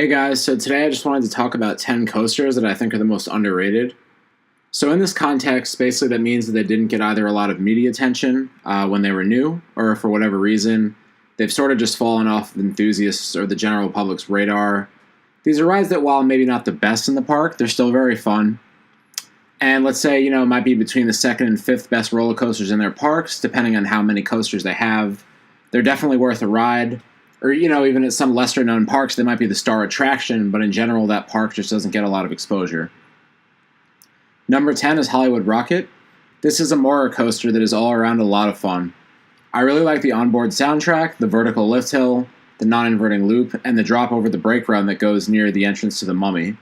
Hey guys, so today I just wanted to talk about 10 coasters that I think are the most underrated. So, in this context, basically that means that they didn't get either a lot of media attention when they were new, or for whatever reason, they've sort of just fallen off of enthusiasts or the general public's radar. These are rides that, while maybe not the best in the park, they're still very fun. And let's say, it might be between the second and fifth best roller coasters in their parks, depending on how many coasters they have. They're definitely worth a ride. Or, even at some lesser known parks, they might be the star attraction, but in general, that park just doesn't get a lot of exposure. Number 10 is Hollywood Rocket. This is a Mora coaster that is all around a lot of fun. I really like the onboard soundtrack, the vertical lift hill, the non-inverting loop, and the drop over the brake run that goes near the entrance to the Mummy.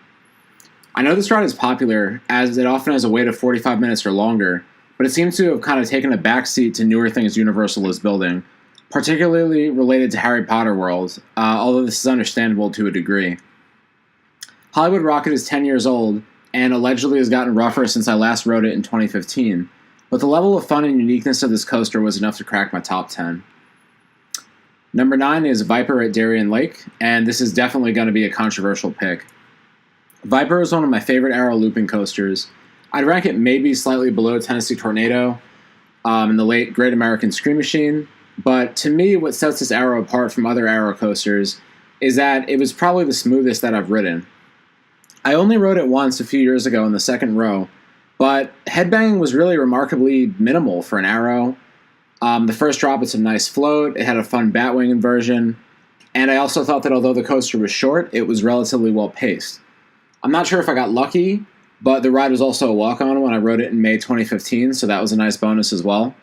I know this ride is popular, as it often has a wait of 45 minutes or longer, but it seems to have kind of taken a backseat to newer things Universal is building, particularly related to Harry Potter World, although this is understandable to a degree. Hollywood Rocket is 10 years old, and allegedly has gotten rougher since I last rode it in 2015, but the level of fun and uniqueness of this coaster was enough to crack my top 10. Number 9 is Viper at Darien Lake, and this is definitely going to be a controversial pick. Viper is one of my favorite aero looping coasters. I'd rank it maybe slightly below Tennessee Tornado and the late Great American Scream Machine, but to me, what sets this aero apart from other aero coasters is that it was probably the smoothest that I've ridden. I only rode it once a few years ago in the second row, but headbanging was really remarkably minimal for an aero. The first drop, it's a nice float. It had a fun batwing inversion, and I also thought that although the coaster was short, it was relatively well paced. I'm not sure if I got lucky, but the ride was also a walk-on when I rode it in May 2015, so that was a nice bonus as well.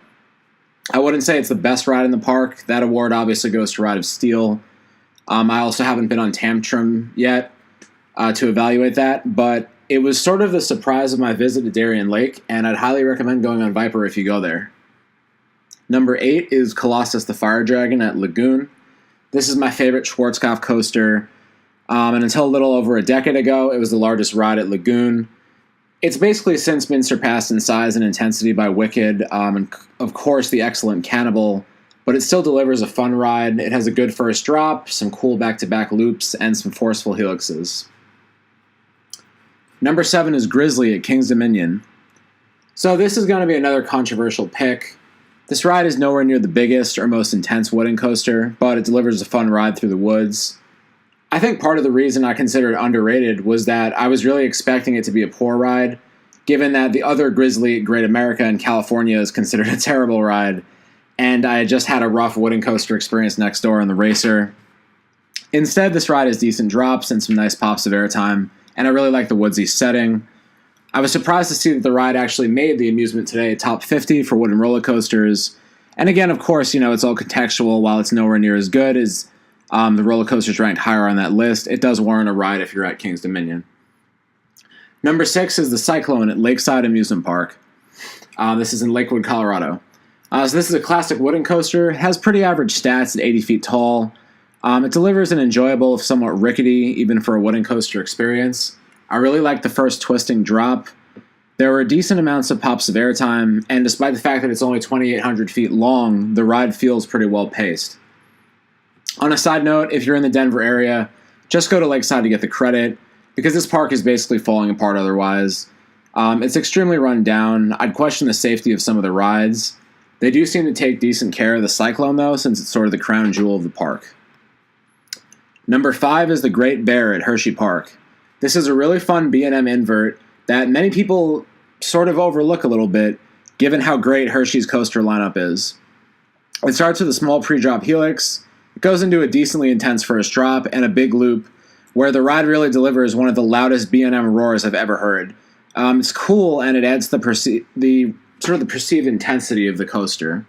I wouldn't say it's the best ride in the park. That award obviously goes to Ride of Steel. I also haven't been on Tantrum yet to evaluate that, but it was sort of the surprise of my visit to Darien Lake, and I'd highly recommend going on Viper if you go there. Number 8 is Colossus the Fire Dragon at Lagoon. This is my favorite Schwarzkopf coaster, and until a little over a decade ago, it was the largest ride at Lagoon. It's basically since been surpassed in size and intensity by Wicked, and of course the excellent Cannibal, but it still delivers a fun ride. It has a good first drop, some cool back-to-back loops, and some forceful helixes. Number 7 is Grizzly at King's Dominion. So this is going to be another controversial pick. This ride is nowhere near the biggest or most intense wooden coaster, but it delivers a fun ride through the woods. I think part of the reason I consider it underrated was that I was really expecting it to be a poor ride, given that the other Grizzly at Great America in California is considered a terrible ride, and I had just had a rough wooden coaster experience next door in the Racer. Instead, this ride has decent drops and some nice pops of airtime, and I really like the woodsy setting. I was surprised to see that the ride actually made the Amusement Today top 50 for wooden roller coasters, and again, of course, it's all contextual. While it's nowhere near as good as the roller coasters ranked higher on that list, it does warrant a ride if you're at King's Dominion. Number 6 is the Cyclone at Lakeside Amusement Park. This is in Lakewood, Colorado. So this is a classic wooden coaster. It has pretty average stats at 80 feet tall. It delivers an enjoyable, if somewhat rickety, even for a wooden coaster experience. I really like the first twisting drop. There were decent amounts of pops of airtime, and despite the fact that it's only 2,800 feet long, the ride feels pretty well paced. On a side note, if you're in the Denver area, just go to Lakeside to get the credit, because this park is basically falling apart otherwise. It's extremely run down. I'd question the safety of some of the rides. They do seem to take decent care of the Cyclone, though, since it's sort of the crown jewel of the park. Number 5 is the Great Bear at Hershey Park. This is a really fun B&M invert that many people sort of overlook a little bit, given how great Hershey's coaster lineup is. It starts with a small pre-drop helix. It goes into a decently intense first drop and a big loop, where the ride really delivers one of the loudest B&M roars I've ever heard. It's cool, and it adds the perceived intensity of the coaster.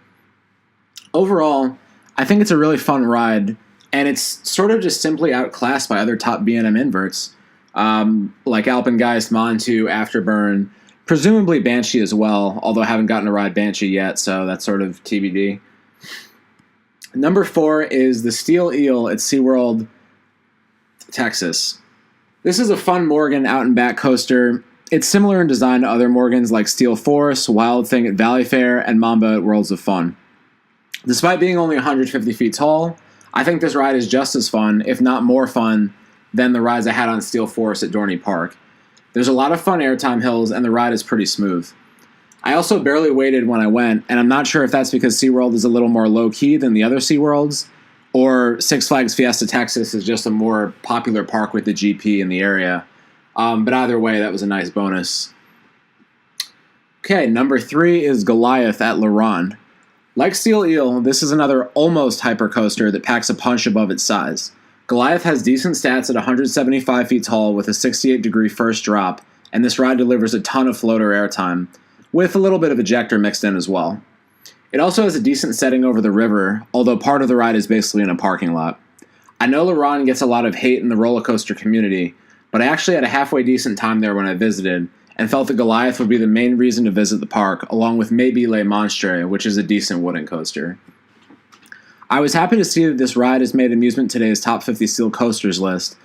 Overall, I think it's a really fun ride, and it's sort of just simply outclassed by other top B&M inverts, like Alpengeist, Montu, Afterburn, presumably Banshee as well, although I haven't gotten to ride Banshee yet, so that's sort of TBD. Number 4 is the Steel Eel at SeaWorld, Texas. This is a fun Morgan out-and-back coaster. It's similar in design to other Morgans like Steel Force, Wild Thing at Valley Fair, and Mamba at Worlds of Fun. Despite being only 150 feet tall, I think this ride is just as fun, if not more fun, than the rides I had on Steel Force at Dorney Park. There's a lot of fun airtime hills, and the ride is pretty smooth. I also barely waited when I went, and I'm not sure if that's because SeaWorld is a little more low-key than the other SeaWorlds, or Six Flags Fiesta Texas is just a more popular park with the GP in the area. But either way, that was a nice bonus. Okay, number 3 is Goliath at La Ronde. Like Steel Eel, this is another almost hypercoaster that packs a punch above its size. Goliath has decent stats at 175 feet tall with a 68-degree first drop, and this ride delivers a ton of floater airtime, with a little bit of ejector mixed in as well. It also has a decent setting over the river, although part of the ride is basically in a parking lot. I know La Ronde gets a lot of hate in the roller coaster community, but I actually had a halfway decent time there when I visited, and felt that Goliath would be the main reason to visit the park, along with maybe Les Monstres, which is a decent wooden coaster. I was happy to see that this ride has made Amusement Today's Top 50 Steel Coasters list,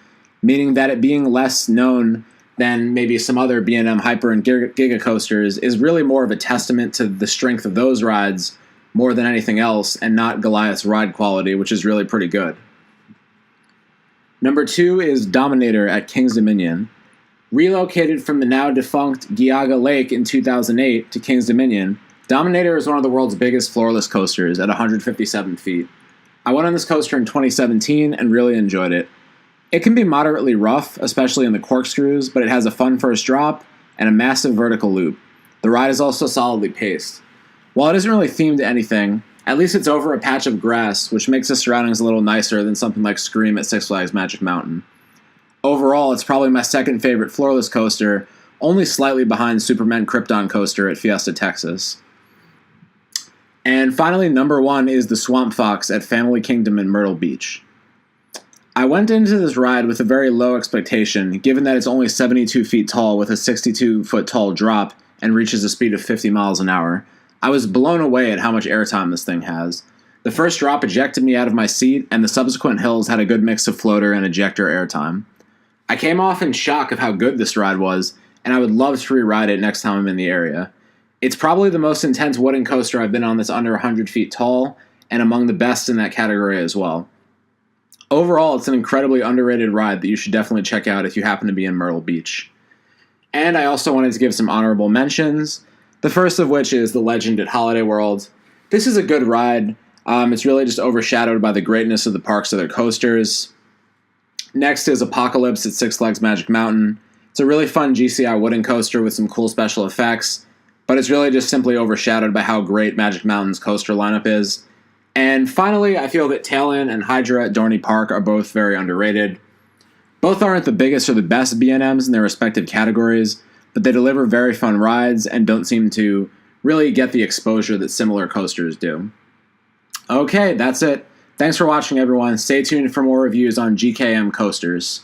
meaning that it being less known than maybe some other B&M Hyper and Giga coasters is really more of a testament to the strength of those rides more than anything else, and not Goliath's ride quality, which is really pretty good. Number 2 is Dominator at King's Dominion. Relocated from the now defunct Geauga Lake in 2008 to King's Dominion, Dominator is one of the world's biggest floorless coasters at 157 feet. I went on this coaster in 2017 and really enjoyed it. It can be moderately rough, especially in the corkscrews, but it has a fun first drop and a massive vertical loop. The ride is also solidly paced. While it isn't really themed to anything, at least it's over a patch of grass, which makes the surroundings a little nicer than something like Scream at Six Flags Magic Mountain. Overall, it's probably my second favorite floorless coaster, only slightly behind Superman Krypton Coaster at Fiesta Texas. And finally, number 1 is the Swamp Fox at Family Kingdom in Myrtle Beach. I went into this ride with a very low expectation, given that it's only 72 feet tall with a 62-foot tall drop and reaches a speed of 50 miles an hour. I was blown away at how much airtime this thing has. The first drop ejected me out of my seat, and the subsequent hills had a good mix of floater and ejector airtime. I came off in shock of how good this ride was, and I would love to re-ride it next time I'm in the area. It's probably the most intense wooden coaster I've been on that's under 100 feet tall, and among the best in that category as well. Overall, it's an incredibly underrated ride that you should definitely check out if you happen to be in Myrtle Beach. And I also wanted to give some honorable mentions, the first of which is The Legend at Holiday World. This is a good ride. It's really just overshadowed by the greatness of the park's other coasters. Next is Apocalypse at Six Flags Magic Mountain. It's a really fun GCI wooden coaster with some cool special effects, but it's really just simply overshadowed by how great Magic Mountain's coaster lineup is. And finally, I feel that Tailwind and Hydra at Dorney Park are both very underrated. Both aren't the biggest or the best B&Ms in their respective categories, but they deliver very fun rides and don't seem to really get the exposure that similar coasters do. Okay, that's it. Thanks for watching, everyone. Stay tuned for more reviews on GKM coasters.